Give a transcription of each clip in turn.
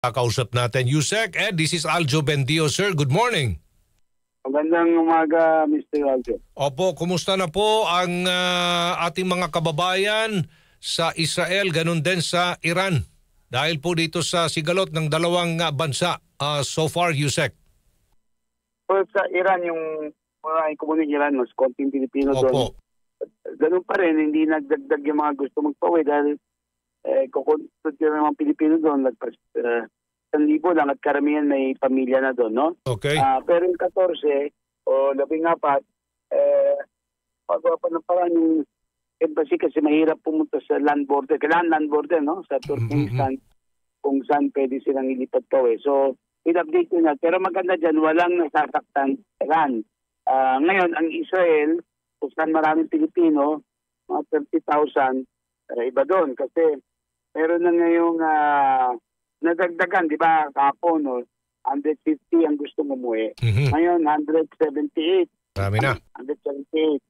Kakausap natin. Yusek, this is Aljo Bendio, sir. Good morning. Magandang umaga, Mr. Aljo. Opo, kumusta na po ang ating mga kababayan sa Israel, ganun din sa Iran? Dahil po dito sa sigalot ng dalawang bansa so far, Yusek. So, sa Iran, yung mga komunidad Iran, mas konting Pilipino doon. Ganun pa rin, hindi nagdagdag yung mga gusto magpauwi dahil kukuntud yung mga Pilipino doon, nagpas 1,000 lang at karamihan may pamilya na doon, no? Okay. Pero yung 14 o 14, pagawa pa ng parang yung embassy kasi mahirap pumunta sa land border. Kailangan land border, no? Sa Turkmenistan, kung saan pwede silang ilipat pauwi. So, in-update ko na. Pero maganda dyan, walang nasasaktan Iran. Ngayon, ang Israel, kung saan maraming Pilipino, mga 30,000, iba doon. Kasi meron na ngayong nadagdagan, di ba, kapon, no? 150 ang gusto umuwi. Ngayon, 178. Marami na. 178.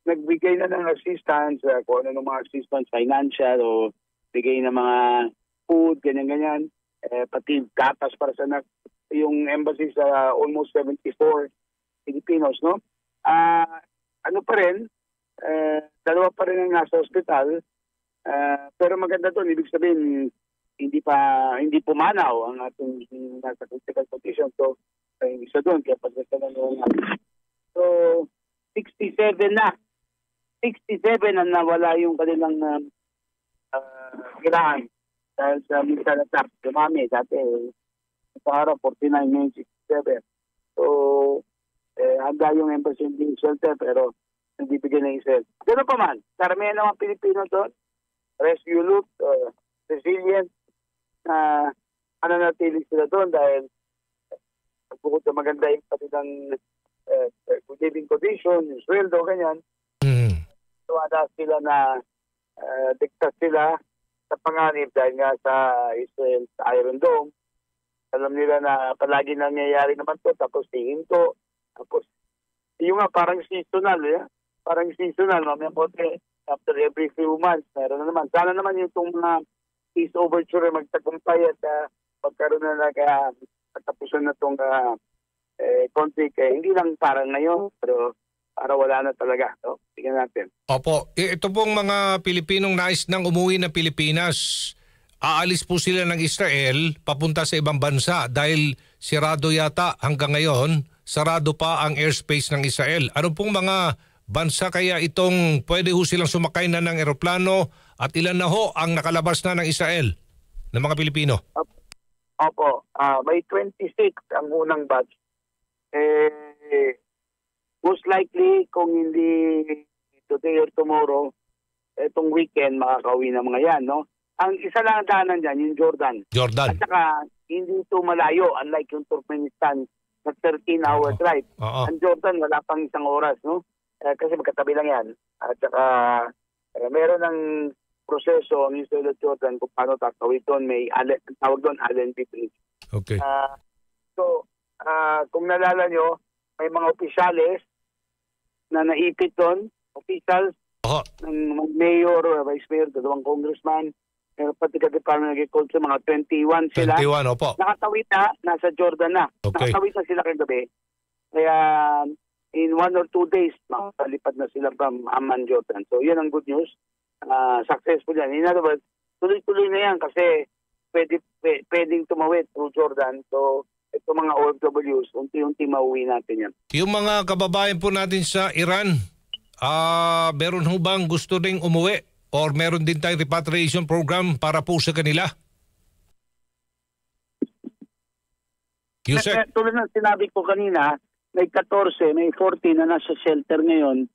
Nagbigay na ng assistance, kung ano ng mga assistance, financial, o bigay ng mga food, ganyan-ganyan. Pati gatas para sa yung embassy sa almost 74 Filipinos, no? Ano pa rin, dalawa pa rin ang nasa hospital, pero maganda doon, ibig sabihin, hindi pumanaw ang ating nasa critical condition. So, yung isa doon, kaya pagkakaroon ng so, 67 na. 67 na nawala yung kanilang girahan dahil sa missile attack. Dumami, dati, sa araw, 49, ngayon, 67. So, handa yung embassy being shelter, pero hindi bigyan ng Israel. Pero pa man, karamihan ng mga Pilipino doon, rescue loop, resilient, nanatili sila doon dahil bukod sa maganda yung kanilang living condition, yung sweldo, ganyan. So, sila na diktas sila sa panganib dahil nga sa Israel, sa Iron Dome. Alam nila na palagi nangyayari naman to, tapos tingin to, tapos yung nga parang seasonal, parang seasonal, mamaya po after every few months, meron na naman. Sana naman yung itong mga peace overture magtagumpay at magkaroon na nagtapusan na itong conflict. Hindi lang parang ngayon, pero para wala na talaga. So, tingnan natin. Opo, ito pong mga Pilipinong nais nang umuwi na Pilipinas, aalis po sila ng Israel papunta sa ibang bansa dahil sirado yata hanggang ngayon, sarado pa ang airspace ng Israel. Ano pong mga bansa kaya itong pwede ho silang sumakay na ng eroplano at ilan na ho ang nakalabas na ng Israel ng mga Pilipino? Opo, may 26 ang unang batch. Most likely, kung hindi today or tomorrow, itong weekend, makakauwi na mga yan, no? Ang isa lang ang daanan dyan, yung Jordan. Jordan. At saka, hindi ito malayo, unlike yung Turkmenistan, na 13-hour drive. Ang Jordan, wala pang isang oras, no? Kasi magkatabi lang yan. At saka, meron ng proseso ang Israel at Jordan kung paano tatawid doon. May tawag doon, Allenby Bridge. Okay. So, kung nalala nyo, may mga opisyales na naipit doon, officials, ng mayor, vice mayor, dalawang congressman, pati ka-Department of Agriculture, mga 21 sila. 21, opo. Nakatawid na, nasa Jordan na. Okay. Nakatawid na sila kagabi. Kaya, in 1 or 2 days, makalipad na sila from Amman, Jordan. So, yun ang good news. Successful yan. In other words, tuloy-tuloy na yan kasi pwedeng tumawid through Jordan. So, ito mga OFWs, unti-unti mauwi natin yan. Yung mga kababayan po natin sa Iran, meron ho bang gusto ring umuwi? Or meron din tayong repatriation program para po sa kanila? Yusek? Tulad ng sinabi ko kanina, may 14, may 14 na nasa shelter ngayon.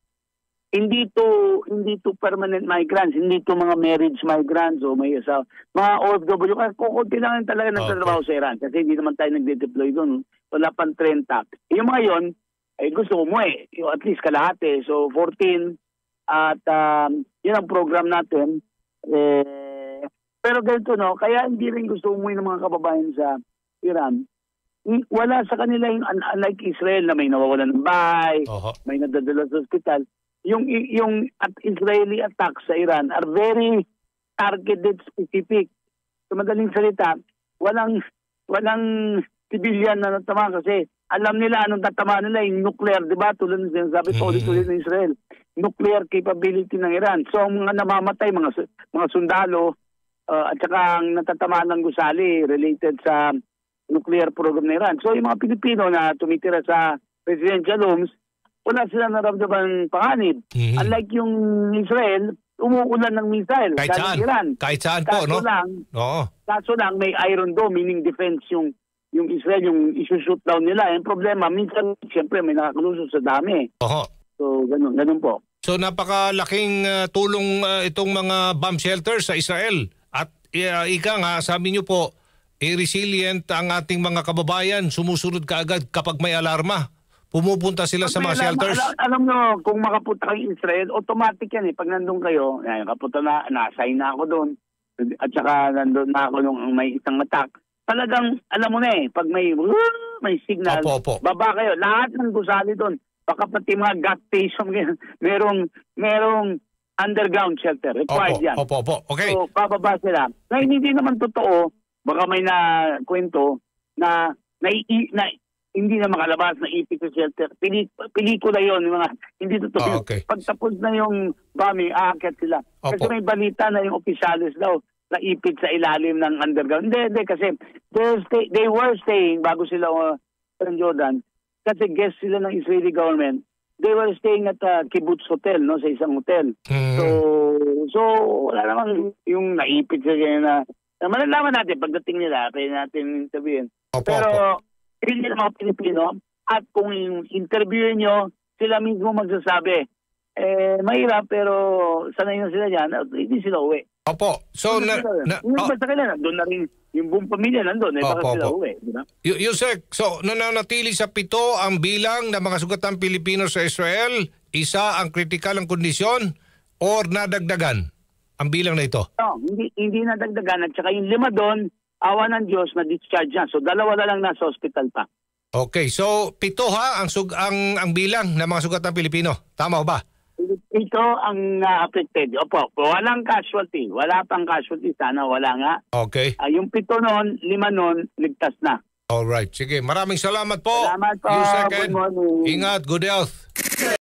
Hindi to permanent migrants, hindi to mga marriage migrants o may asawa. Mga OFW, kukunti lang talaga nagtatrabaho sa Iran kasi hindi naman tayo nagde-deploy doon. Wala pang 30. Yung mga yon ay gusto umuwi, at least kalahati. So 14 at yun ang program natin. Pero ganito, no, kaya hindi rin gusto umuwi ng mga kababayan sa Iran. Wala sa kanila yung unlike Israel na may nawawalan ng bahay, may nadadala sa ospital. Yung Israeli attacks sa Iran are very targeted, specific. sa madaling salita, walang civilian na natama kasi alam nila anong tatama nila yung nuclear, di ba? Tulad ng sinasabi pa ulit-ulit ng Israel. Nuclear capability ng Iran. So, ang mga namamatay, mga sundalo, at saka ang natatamaan ng gusali related sa nuclear program ng Iran. So, yung mga Pilipino na tumitira sa residential homes, wala sila naramdaman panganib. Unlike yung Israel, umuulan ng missile. Kahit saan. Iran. Kahit saan po, no? Kaso lang, may Iron Dome, meaning defense yung Israel, yung isushoot down nila. Yung problema, minsan, siyempre, may nakakalusot sa dami. So, ganun po. So, napakalaking tulong itong mga bomb shelters sa Israel. At ika nga, sabi niyo po, resilient ang ating mga kababayan, sumusunod kaagad kapag may alarma. Pumupunta sila sa mga shelters. Alam nyo, kung makapunta kayo Israel, automatic yan eh. Pag nandun kayo, kapunta na-assign na ako doon. At saka nandun na ako nung may isang attack. Talagang, alam mo na eh, pag may signal, baba kayo. Lahat ng gusali doon. Baka pati mga gas station, merong underground shelter. Required yan. Okay. So, bababa sila. Na hindi naman totoo, baka may kwento na hindi na makalabas na ipit sa shelter. Pelikula yon, mga hindi totoo. Pagtapos na yung bombing, aakyat sila. Kasi may balita na yung opisyalis daw na ipit sa ilalim ng underground. Hindi, kasi they were staying bago sila Jordan. Kasi guest sila ng Israeli government. They were staying at Kibbutz Hotel, no, sa isang hotel. So wala namang yung naipit sa ganyan na malalaman natin pagdating nila, kaya natin sabihin. Pero hindi na mga Pilipino, at kung interviewin nyo, sila mismo magsasabi, mahirap pero sanay na sila dyan, hindi sila uwi. So, basta kailan, doon na rin yung buong pamilya nandun, baka sila uwi. Yusek, so nananatili sa 7 ang bilang ng mga sugatang Pilipino sa Israel, 1 ang kritikal ang kondisyon, or nadagdagan ang bilang na ito? No, hindi nadagdagan, at saka yung 5 doon, awa ng Diyos na discharge na. So 2 na lang nasa hospital pa. Okay, so 7 ha ang bilang ng mga sugatang Pilipino. Tama ba? Ito ang affected. Opo, walang casualty. Wala pang casualty. Sana wala nga. Okay. Yung 7 noon, 5 noon, ligtas na. Alright, sige. Maraming salamat po. Salamat po. Good morning. Ingat, good health.